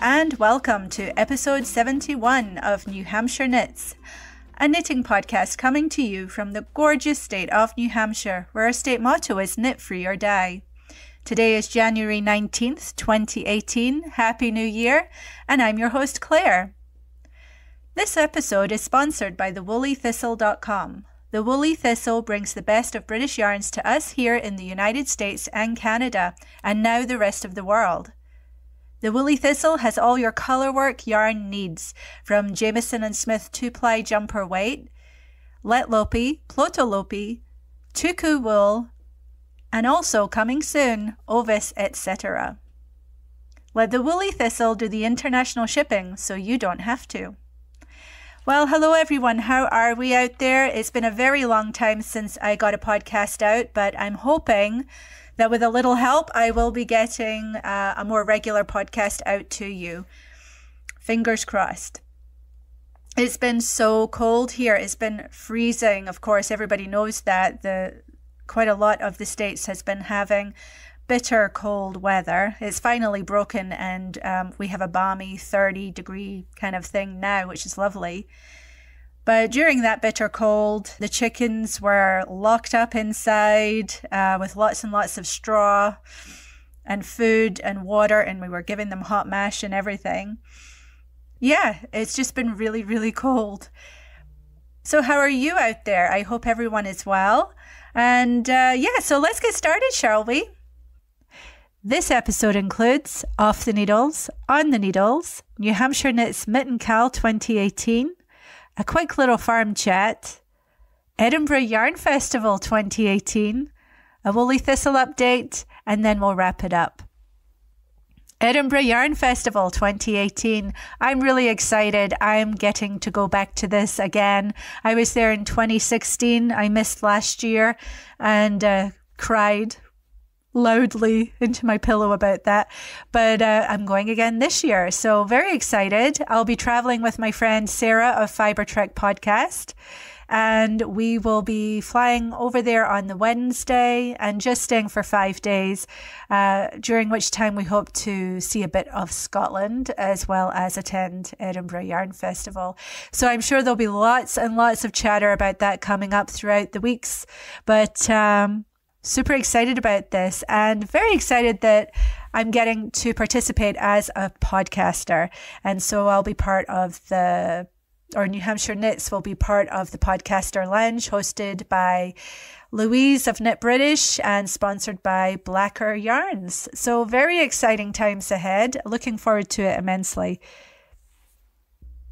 And welcome to episode 71 of New Hampshire Knits, a knitting podcast coming to you from the gorgeous state of New Hampshire, where our state motto is knit free or die. Today is January 19th, 2018. Happy New Year, and I'm your host Claire. This episode is sponsored by the WoollyThistle.com. The Woolly Thistle brings the best of British yarns to us here in the United States and Canada, and now the rest of the world. The Woolly Thistle has all your colourwork yarn needs, from Jamieson & Smith 2-ply jumper weight, Let Lopi, Ploto Lopi, Tuku wool, and also coming soon, Ovis, etc. Let the Woolly Thistle do the international shipping so you don't have to. Well, hello everyone, how are we out there? It's been a very long time since I got a podcast out, but I'm hoping that with a little help, I will be getting a more regular podcast out to you. Fingers crossed. It's been so cold here. It's been freezing. Of course, everybody knows that quite a lot of the states has been having bitter cold weather. It's finally broken and we have a balmy 30-degree kind of thing now, which is lovely. But during that bitter cold, the chickens were locked up inside with lots and lots of straw and food and water, and we were giving them hot mash and everything. Yeah, it's just been really, really cold. So how are you out there? I hope everyone is well. And so let's get started, shall we? This episode includes Off the Needles, On the Needles, New Hampshire Knits Mitten Cal 2018, a quick little farm chat, Edinburgh Yarn Festival 2018, a Woolly Thistle update, and then we'll wrap it up. Edinburgh Yarn Festival 2018. I'm really excited. I'm getting to go back to this again. I was there in 2016. I missed last year and cried loudly into my pillow about that, but I'm going again this year, so very excited. I'll be traveling with my friend Sarah of Fibre Trek Podcast, and we will be flying over there on the Wednesday and just staying for 5 days, during which time we hope to see a bit of Scotland as well as attend Edinburgh Yarn Festival. So I'm sure there'll be lots and lots of chatter about that coming up throughout the weeks, but super excited about this and very excited that I'm getting to participate as a podcaster. And so I'll be part of New Hampshire Knits will be part of the Podcaster Lounge, hosted by Louise of Knit British and sponsored by Blacker Yarns. So very exciting times ahead. Looking forward to it immensely.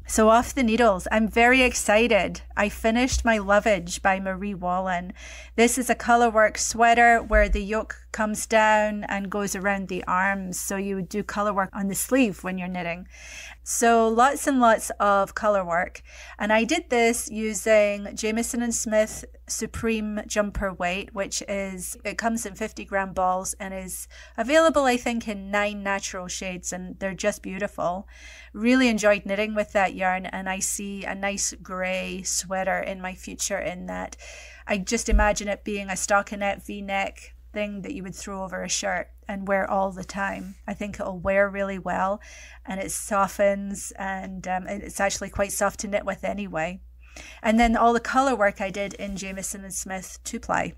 So Off the Needles, I'm very excited. I finished my Lovage by Marie Wallen. This is a colourwork sweater where the yoke comes down and goes around the arms. So you would do colourwork on the sleeve when you're knitting. So lots and lots of colourwork. And I did this using Jamieson & Smith Supreme Jumper Weight, it comes in 50-gram balls and is available, I think, in 9 natural shades, and they're just beautiful. Really enjoyed knitting with that yarn, and I see a nice grey sweater in my future in that. I just imagine it being a stockinette V-neck thing that you would throw over a shirt and wear all the time. I think it'll wear really well, and it softens, and it's actually quite soft to knit with anyway. And then all the colour work I did in Jamieson & Smith 2-ply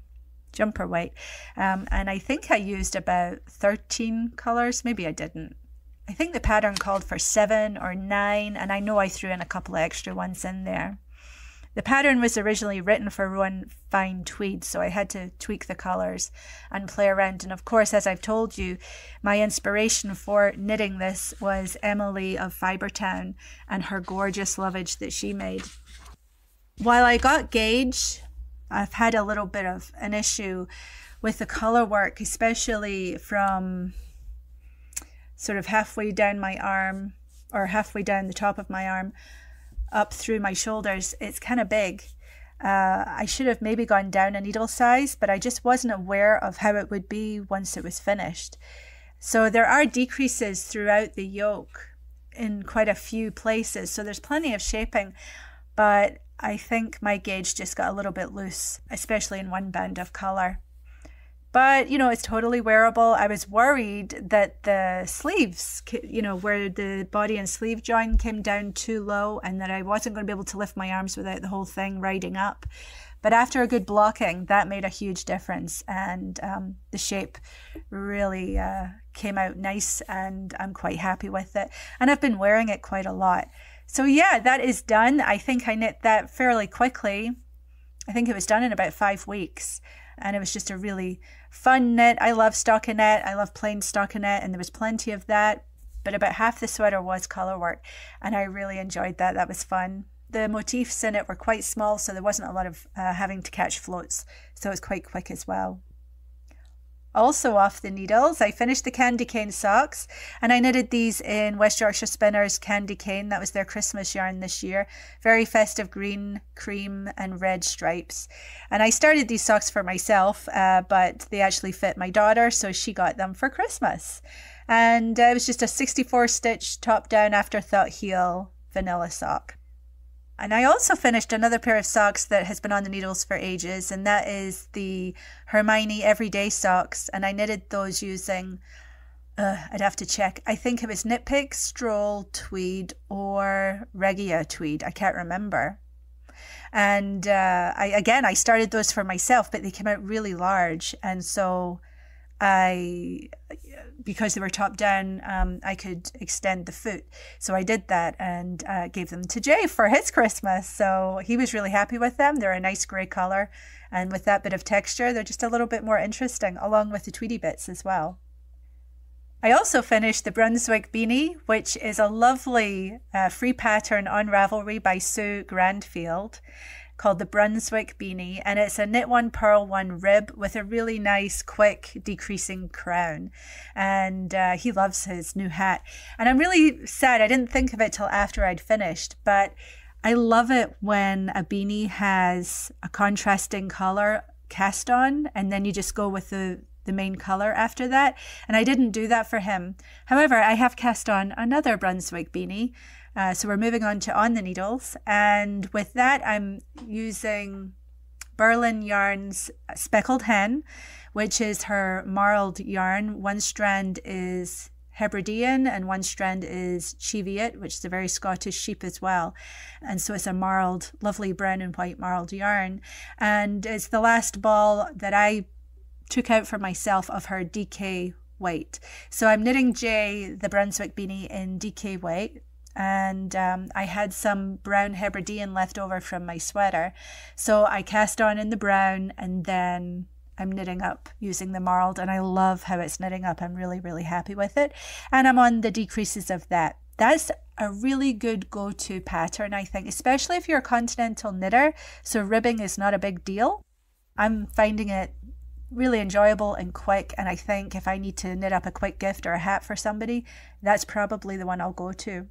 jumper weight, and I think I used about 13 colours. Maybe I didn't. I think the pattern called for 7 or 9, and I know I threw in a couple of extra ones in there. The pattern was originally written for Rowan Fine Tweed, so I had to tweak the colours and play around. And of course, as I've told you, my inspiration for knitting this was Emily of Fibertown and her gorgeous lovage that she made. While I got gauge I've had a little bit of an issue with the color work, especially from sort of halfway down my arm, or halfway down the top of my arm up through my shoulders. It's kind of big. I should have maybe gone down a needle size, but I just wasn't aware of how it would be once it was finished. So there are decreases throughout the yoke in quite a few places. So there's plenty of shaping, but I think my gauge just got a little bit loose, especially in one band of color. But, you know, it's totally wearable. I was worried that the sleeves, you know, where the body and sleeve join came down too low and that I wasn't going to be able to lift my arms without the whole thing riding up. But after a good blocking, that made a huge difference. And the shape really came out nice, and I'm quite happy with it. And I've been wearing it quite a lot. So yeah, that is done. I think I knit that fairly quickly. I think it was done in about 5 weeks. And it was just a really fun knit. I love stockinette. I love plain stockinette, and there was plenty of that. But about half the sweater was color work, and I really enjoyed that. That was fun. The motifs in it were quite small, so there wasn't a lot of having to catch floats. So it was quite quick as well. Also off the needles, I finished the candy cane socks, and I knitted these in West Yorkshire Spinners Candy Cane. That was their Christmas yarn this year. Very festive green, cream and red stripes. And I started these socks for myself, but they actually fit my daughter, so she got them for Christmas. And it was just a 64 stitch top down afterthought heel vanilla sock. And I also finished another pair of socks that has been on the needles for ages, and that is the Hermione Everyday socks. And I knitted those using, I'd have to check, I think it was Knit Pick, Stroll, Tweed, or Regia Tweed. I can't remember. And I started those for myself, but they came out really large. And so because they were top down, I could extend the foot. So I did that and gave them to Jay for his Christmas. So he was really happy with them. They're a nice grey colour. And with that bit of texture, they're just a little bit more interesting, along with the tweedy bits as well. I also finished the Brunswick beanie, which is a lovely free pattern on Ravelry by Sue Grandfield, called the Brunswick beanie, and it's a knit one, purl one rib with a really nice, quick, decreasing crown. And he loves his new hat. And I'm really sad, I didn't think of it till after I'd finished, but I love it when a beanie has a contrasting color cast on, and then you just go with the main color after that. And I didn't do that for him. However, I have cast on another Brunswick beanie. So we're moving on to On the Needles, and with that I'm using Berlin Yarn's Speckled Hen, which is her marled yarn. One strand is Hebridean and one strand is Cheviot, which is a very Scottish sheep as well. And so it's a marled, lovely brown and white marled yarn. And it's the last ball that I took out for myself of her DK white. So I'm knitting Jay the Brunswick beanie in DK white. And I had some brown Hebridean left over from my sweater. So I cast on in the brown, and then I'm knitting up using the marled, and I love how it's knitting up. I'm really, really happy with it. And I'm on the decreases of that. That's a really good go-to pattern, I think, especially if you're a continental knitter. So ribbing is not a big deal. I'm finding it really enjoyable and quick, and I think if I need to knit up a quick gift or a hat for somebody, that's probably the one I'll go to.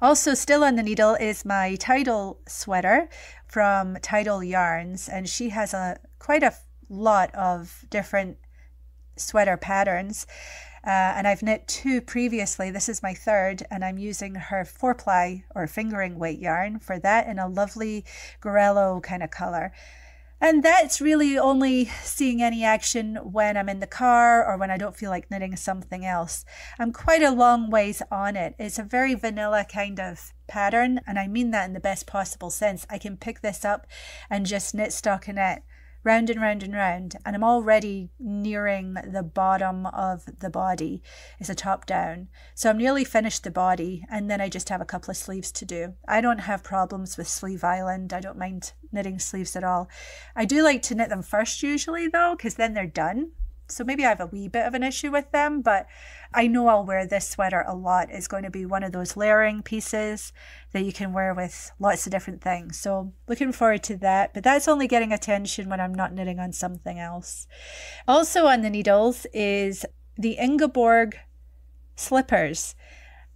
Also still on the needle is my Tidal sweater from Tidal Yarns, and she has quite a lot of different sweater patterns, and I've knit 2 previously. This is my 3rd, and I'm using her 4-ply or fingering weight yarn for that in a lovely Gorello kind of color. And that's really only seeing any action when I'm in the car or when I don't feel like knitting something else. I'm quite a long ways on it. It's a very vanilla kind of pattern, and I mean that in the best possible sense. I can pick this up and just knit stockinette round and round and round, and I'm already nearing the bottom of the body. It's a top down. So I'm nearly finished the body, and then I just have a couple of sleeves to do. I don't have problems with Sleeve Island. I don't mind knitting sleeves at all. I do like to knit them first usually though, because then they're done. So maybe I have a wee bit of an issue with them, but I know I'll wear this sweater a lot. It's going to be one of those layering pieces that you can wear with lots of different things. So looking forward to that, but that's only getting attention when I'm not knitting on something else. Also on the needles is the Ingeborg slippers,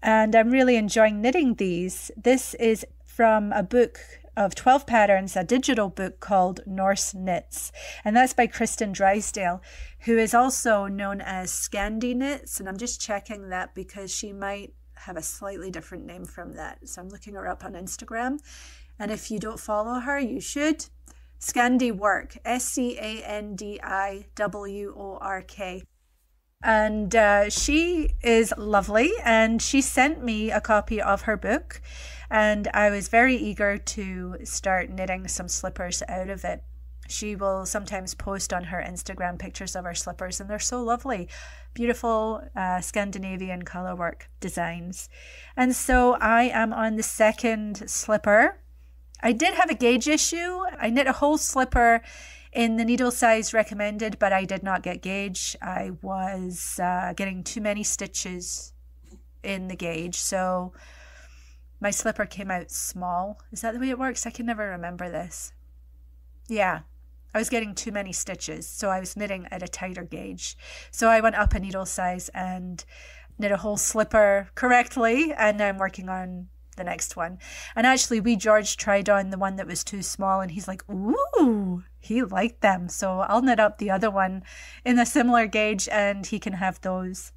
and I'm really enjoying knitting these. This is from a book of 12 patterns, a digital book called Norse Knits, and that's by Kristen Drysdale, who is also known as Scandi Knits, and I'm just checking that because she might have a slightly different name from that. So I'm looking her up on Instagram, and if you don't follow her, you should. Scandi Work, SCANDIWORK. And she is lovely, and she sent me a copy of her book, and I was very eager to start knitting some slippers out of it. She will sometimes post on her Instagram pictures of her slippers, and they're so lovely. Beautiful Scandinavian colorwork designs. And so I am on the second slipper. I did have a gauge issue. I knit a whole slipper in the needle size recommended, but I did not get gauge. I was getting too many stitches in the gauge, so my slipper came out small. Is that the way it works? I can never remember this. Yeah, I was getting too many stitches, so I was knitting at a tighter gauge. So I went up a needle size and knit a whole slipper correctly, and now I'm working on the next one. And actually, wee George tried on the one that was too small, and he's like, ooh, he liked them. So I'll knit up the other one in a similar gauge, and he can have those.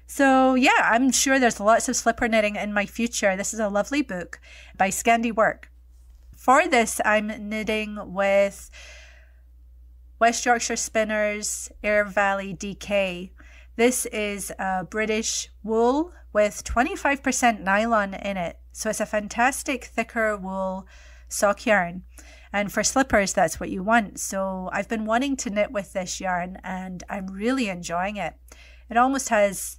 So yeah, I'm sure there's lots of slipper knitting in my future. This is a lovely book by Scandi Work. For this, I'm knitting with West Yorkshire Spinners Air Valley DK. This is a British wool with 25% nylon in it. So it's a fantastic thicker wool sock yarn. And for slippers, that's what you want. So I've been wanting to knit with this yarn, and I'm really enjoying it. It almost has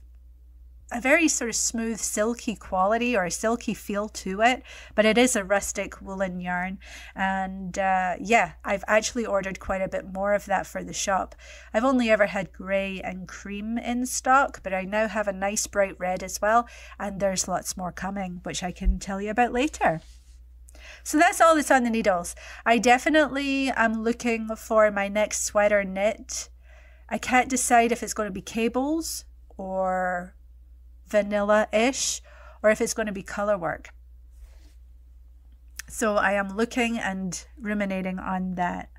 a very sort of smooth, silky quality or a silky feel to it, but it is a rustic woolen yarn. And yeah, I've actually ordered quite a bit more of that for the shop. I've only ever had grey and cream in stock, but I now have a nice bright red as well, and there's lots more coming, which I can tell you about later. So that's all that's on the needles. I definitely am looking for my next sweater knit. I can't decide if it's going to be cables or vanilla-ish, or if it's going to be color work. So I am looking and ruminating on that.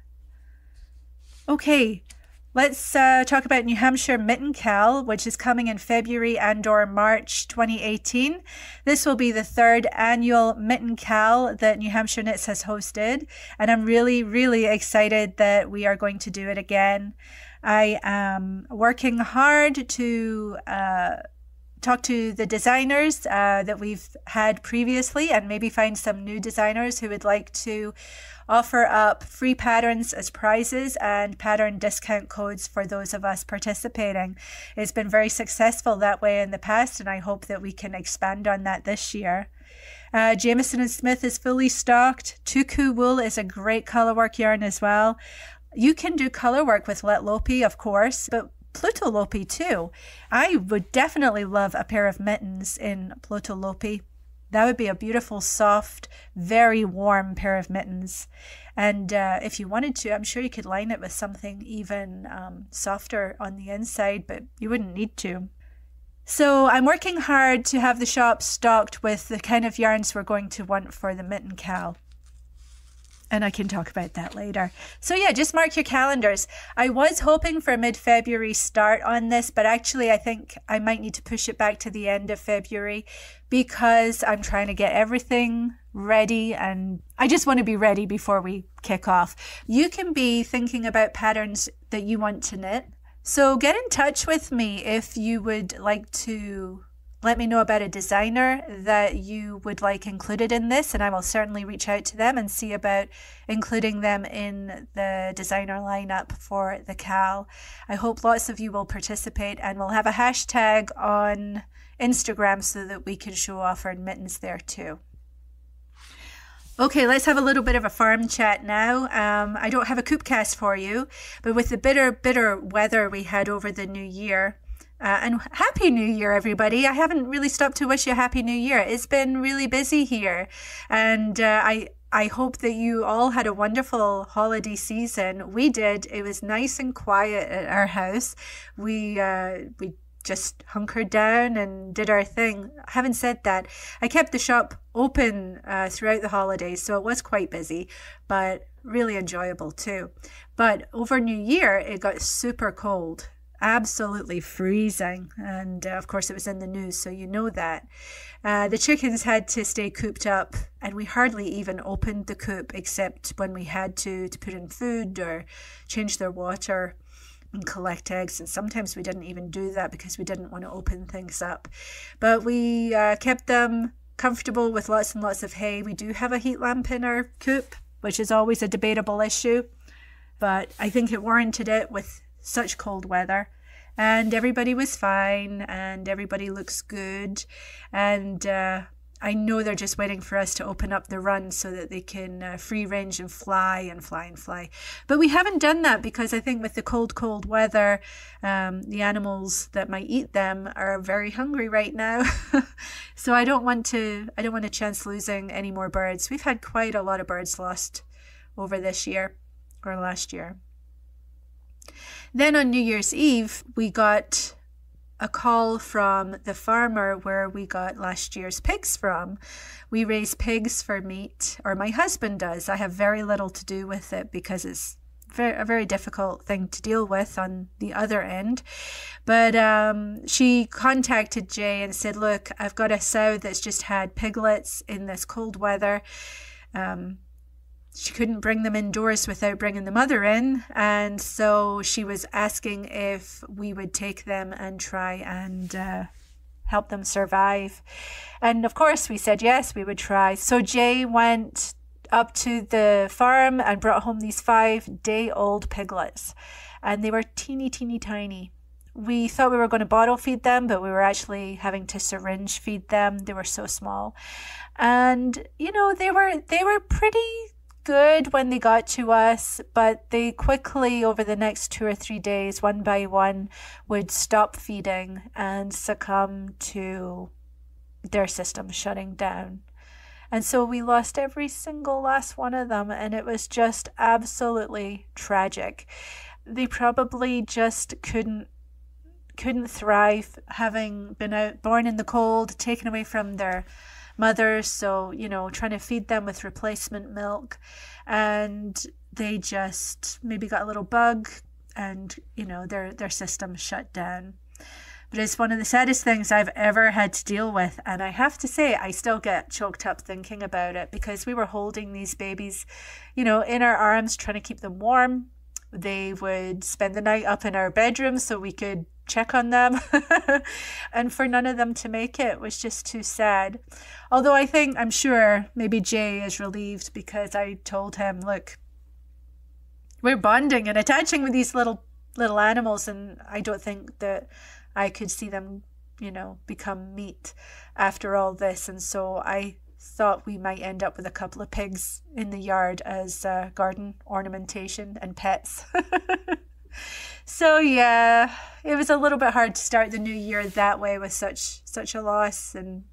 Okay, let's talk about New Hampshire Mitten Cal, which is coming in February and/or March 2018. This will be the third annual Mitten Cal that New Hampshire Knits has hosted, and I'm really, really excited that we are going to do it again. I am working hard to talk to the designers that we've had previously, and maybe find some new designers who would like to offer up free patterns as prizes and pattern discount codes for those of us participating. It's been very successful that way in the past, and I hope that we can expand on that this year. Jameson & Smith is fully stocked. Tuku wool is a great colorwork yarn as well. You can do colorwork with Let Lopi, of course, but Pluto Lopi too. I would definitely love a pair of mittens in Pluto Lopi. That would be a beautiful, soft, very warm pair of mittens. And if you wanted to, I'm sure you could line it with something even softer on the inside, but you wouldn't need to. So I'm working hard to have the shop stocked with the kind of yarns we're going to want for the Mitten Cal. And I can talk about that later. So yeah, just mark your calendars. I was hoping for a mid-February start on this, but actually I think I might need to push it back to the end of February because I'm trying to get everything ready, and I just want to be ready before we kick off. You can be thinking about patterns that you want to knit. So get in touch with me if you would like to let me know about a designer that you would like included in this, and I will certainly reach out to them and see about including them in the designer lineup for the Cal. I hope lots of you will participate, and we'll have a hashtag on Instagram so that we can show off our mittens there too. Okay, let's have a little bit of a farm chat now. I don't have a coopcast for you, but with the bitter weather we had over the new year, and Happy New Year, everybody. I haven't really stopped to wish you a Happy New Year. It's been really busy here, and I hope that you all had a wonderful holiday season. We did. It was nice and quiet at our house. We just hunkered down and did our thing. Having said that, I kept the shop open throughout the holidays, so it was quite busy, but really enjoyable too. But over New Year, it got super cold, absolutely freezing, and of course it was in the news, so you know that. The chickens had to stay cooped up, and we hardly even opened the coop except when we had to put in food or change their water and collect eggs, and sometimes we didn't even do that because we didn't want to open things up. But we kept them comfortable with lots and lots of hay. We do have a heat lamp in our coop, which is always a debatable issue, but I think it warranted it with such cold weather. And everybody was fine, and everybody looks good, and I know they're just waiting for us to open up the run so that they can free range and fly and fly and fly. But we haven't done that because I think with the cold weather, the animals that might eat them are very hungry right now. So I don't want to chance losing any more birds. We've had quite a lot of birds lost over this year or last year. Then on New Year's Eve, we got a call from the farmer where we got last year's pigs from. We raise pigs for meat, or my husband does. I have very little to do with it because it's a very difficult thing to deal with on the other end. But she contacted Jay and said, look, I've got a sow that's just had piglets in this cold weather. She couldn't bring them indoors without bringing the mother in, and so she was asking if we would take them and try and help them survive. And of course we said yes, we would try. So Jay went up to the farm and brought home these 5-day-old piglets, and they were teeny tiny. We thought we were going to bottle feed them, but we were actually having to syringe feed them. They were so small, and you know, they were pretty good when they got to us, but they quickly, over the next 2 or 3 days, one by one, would stop feeding and succumb to their system shutting down. And so we lost every single last one of them, and it was just absolutely tragic. They probably just couldn't thrive, having been born in the cold, taken away from their mothers, so you know, trying to feed them with replacement milk, and they just maybe got a little bug, and you know, their system shut down. But it's one of the saddest things I've ever had to deal with, and I have to say I still get choked up thinking about it, because we were holding these babies, you know, in our arms, trying to keep them warm. They would spend the night up in our bedroom so we could check on them. And for none of them to make it was just too sad. Although I'm sure maybe Jay is relieved, because I told him, look, we're bonding and attaching with these little animals, and I don't think that I could see them, you know, become meat after all this. And so I thought we might end up with a couple of pigs in the yard as garden ornamentation and pets. So yeah, it was a little bit hard to start the new year that way, with such a loss and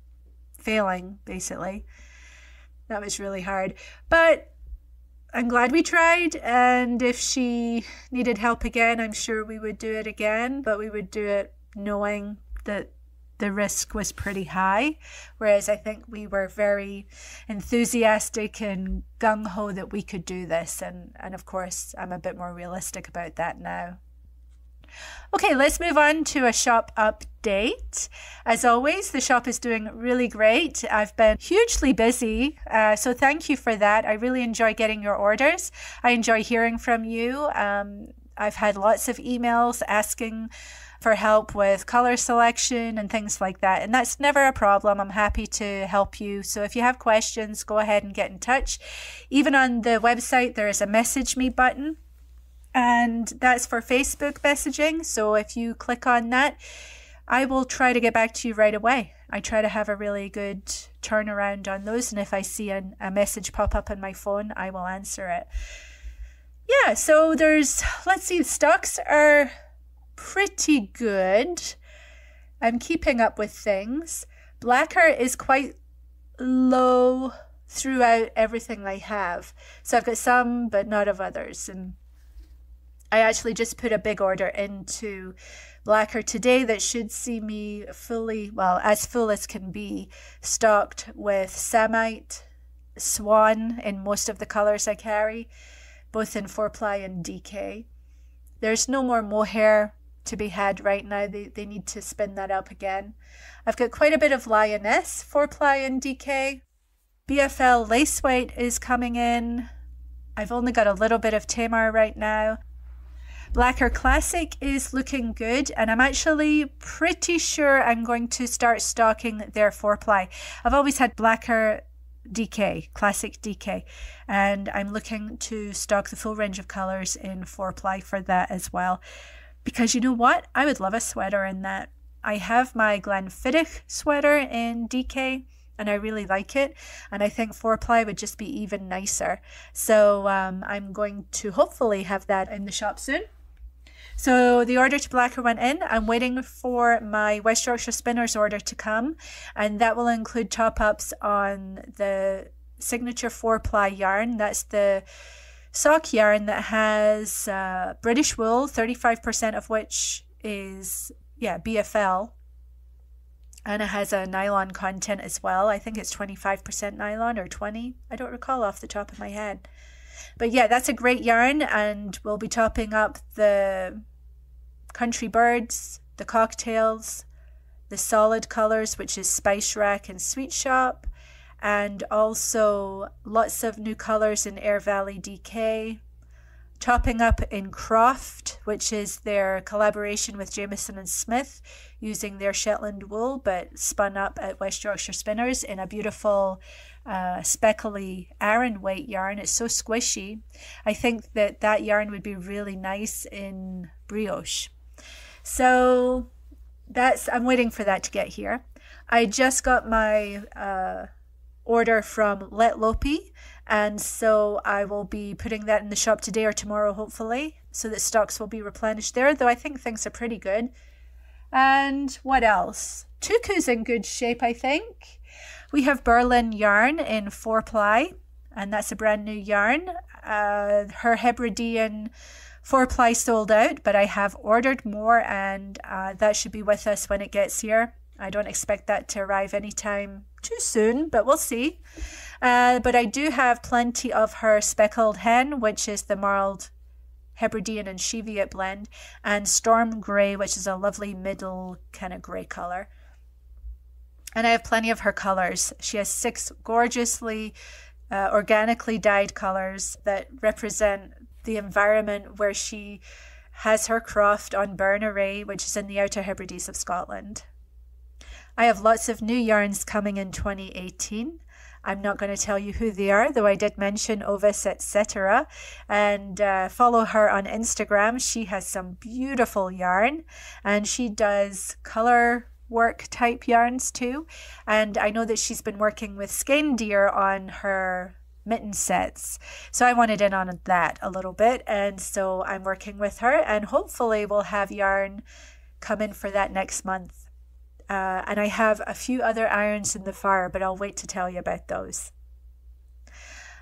failing, basically. That was really hard. But I'm glad we tried, and if she needed help again, I'm sure we would do it again, but we would do it knowing that the risk was pretty high, whereas I think we were very enthusiastic and gung-ho that we could do this, and of course I'm a bit more realistic about that now. Okay, let's move on to a shop update. As always, the shop is doing really great. I've been hugely busy, so thank you for that. I really enjoy getting your orders. I enjoy hearing from you. I've had lots of emails asking for help with color selection and things like that, and that's never a problem. I'm happy to help you. So if you have questions, go ahead and get in touch. Even on the website, there is a message me button, and that's for Facebook messaging. So if you click on that, I will try to get back to you right away. I try to have a really good turnaround on those. And if I see a message pop up on my phone, I will answer it. Yeah, so let's see, stocks are pretty good. I'm keeping up with things. Blacker is quite low throughout everything I have. So I've got some, but not of others. And I actually just put a big order into Blacker today that should see me fully, well, as full as can be, stocked with Samite, Swan in most of the colors I carry, both in 4-ply and DK. There's no more mohair to be had right now. They need to spin that up again. I've got quite a bit of Lioness, 4-ply and DK. BFL Lace White is coming in. I've only got a little bit of Tamar right now. Blacker Classic is looking good, and I'm actually pretty sure I'm going to start stocking their 4-ply. I've always had Blacker DK, Classic DK, and I'm looking to stock the full range of colors in 4-ply for that as well. Because you know what? I would love a sweater in that. I have my Glenfiddich sweater in DK, and I really like it. And I think 4-ply would just be even nicer. So I'm going to hopefully have that in the shop soon. So the order to Blacker went in. I'm waiting for my West Yorkshire Spinners order to come. And that will include top-ups on the signature 4-ply yarn. That's the sock yarn that has British wool, 35% of which is BFL, and it has a nylon content as well. I think it's 25% nylon or 20. I don't recall off the top of my head. But yeah, that's a great yarn, and we'll be topping up the Country Birds, the Cocktails, the solid colors, which is Spice Rack and Sweet Shop, and also lots of new colors in Air Valley DK. Topping up in Croft, which is their collaboration with Jameson and Smith, using their Shetland wool, but spun up at West Yorkshire Spinners in a beautiful speckly Aran weight yarn. It's so squishy. I think that yarn would be really nice in brioche. So I'm waiting for that to get here. I just got my order from Let Lopi, and so I will be putting that in the shop today or tomorrow, hopefully, so that stocks will be replenished there, though I think things are pretty good. And what else? Tuku's in good shape, I think. We have Berlin yarn in 4-ply, and that's a brand new yarn. Her Hebridean 4-ply sold out, but I have ordered more, and that should be with us when it gets here. I don't expect that to arrive anytime too soon, but we'll see. But I do have plenty of her Speckled Hen, which is the marled Hebridean and Cheviot blend, and Storm Grey, which is a lovely middle kind of grey colour. And I have plenty of her colours. She has 6 gorgeously organically dyed colours that represent the environment where she has her croft on Burn Array, which is in the Outer Hebrides of Scotland. I have lots of new yarns coming in 2018. I'm not going to tell you who they are, though I did mention Ovis, etc. And follow her on Instagram. She has some beautiful yarn, and she does colour work type yarns too. And I know that she's been working with Skein Deer on her mitten sets. So I wanted in on that a little bit. And so I'm working with her, and hopefully we'll have yarn come in for that next month. And I have a few other irons in the fire, but I'll wait to tell you about those.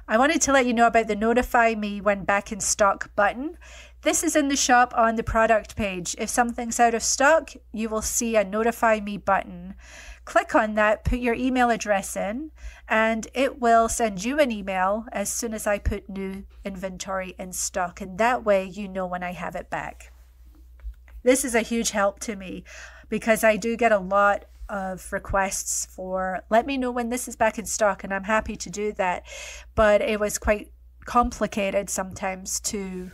I wanted to let you know about the Notify Me When Back in Stock button. This is in the shop on the product page. If something's out of stock, you will see a Notify Me button. Click on that, put your email address in, and it will send you an email as soon as I put new inventory in stock. And that way you know when I have it back. This is a huge help to me, because I do get a lot of requests for let me know when this is back in stock, and I'm happy to do that. But it was quite complicated sometimes to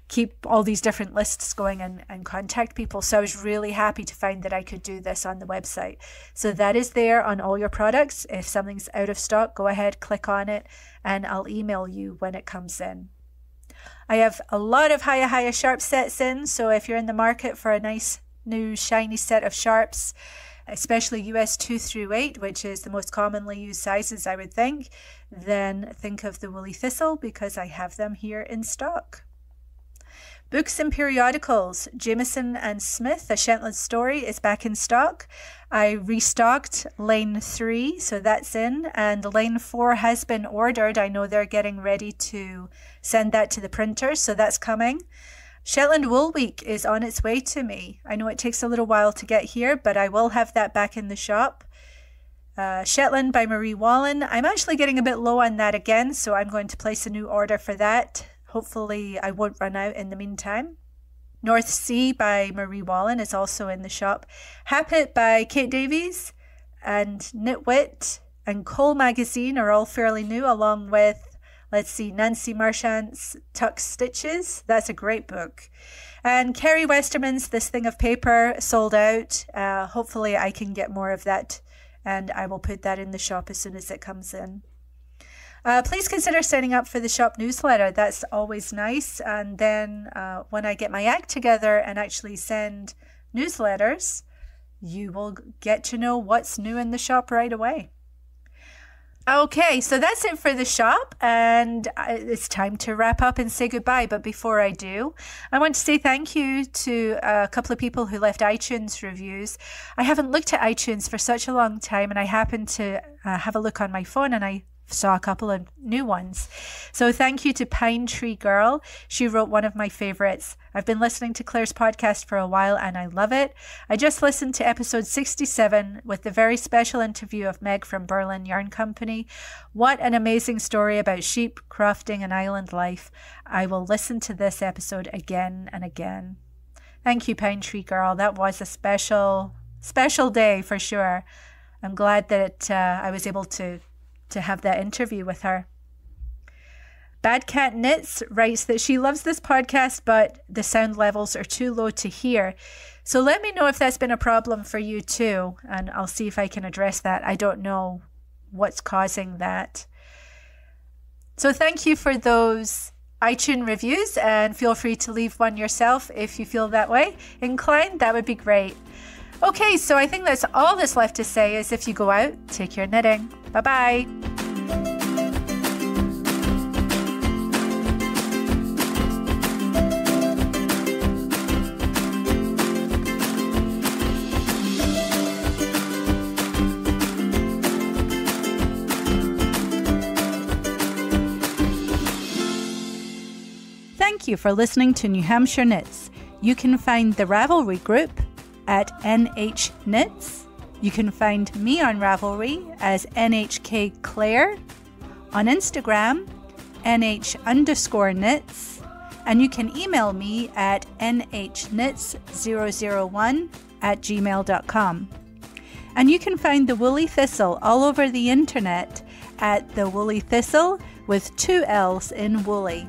keep all these different lists going and contact people. So I was really happy to find that I could do this on the website. So that is there on all your products. If something's out of stock, go ahead, click on it, and I'll email you when it comes in. I have a lot of Hiya Sharp sets in, so if you're in the market for a nice new shiny set of sharps, especially US 2 through 8, which is the most commonly used sizes, I would think, then think of the Woolly Thistle because I have them here in stock. Books and periodicals. Jameson and Smith, A Shetland Story, is back in stock. I restocked Lane 3, so that's in, and Lane 4 has been ordered. I know they're getting ready to send that to the printers, so that's coming. Shetland Wool Week is on its way to me. I know it takes a little while to get here, but I will have that back in the shop. Shetland by Marie Wallen. I'm actually getting a bit low on that again, so I'm going to place a new order for that. Hopefully I won't run out in the meantime. North Sea by Marie Wallen is also in the shop. Happit by Kate Davies and Knitwit and Cole Magazine are all fairly new, along with, let's see, Nancy Marchant's Tuck Stitches. That's a great book. And Kerry Westerman's This Thing of Paper sold out. Hopefully I can get more of that, and I will put that in the shop as soon as it comes in. Please consider signing up for the shop newsletter. That's always nice. And then when I get my act together and actually send newsletters, you will get to know what's new in the shop right away. Okay, so that's it for the shop, and it's time to wrap up and say goodbye. But before I do, I want to say thank you to a couple of people who left iTunes reviews. I haven't looked at iTunes for such a long time, and I happened to have a look on my phone, and I saw a couple of new ones. So thank you to Pine Tree Girl. She wrote one of my favorites. I've been listening to Claire's podcast for a while and I love it. I just listened to episode 67 with the very special interview of Meg from Berlin Yarn Company. What an amazing story about sheep, crofting and island life. I will listen to this episode again and again. Thank you, Pine Tree Girl. That was a special day for sure. I'm glad that I was able to have that interview with her. Bad Cat Knits writes that she loves this podcast, but the sound levels are too low to hear. So let me know if that's been a problem for you too, and I'll see if I can address that. I don't know what's causing that. So thank you for those iTunes reviews, and feel free to leave one yourself if you feel that way inclined. That would be great. Okay, so I think that's all that's left to say is if you go out, take your knitting. Bye-bye. Thank you for listening to New Hampshire Knits. You can find the Ravelry group at NH Knits. You can find me on Ravelry as NHK Claire, on Instagram, NH_knits, and you can email me at nhknits001@gmail.com. And you can find the Woolly Thistle all over the internet at the Woolly Thistle with 2 L's in Woolly.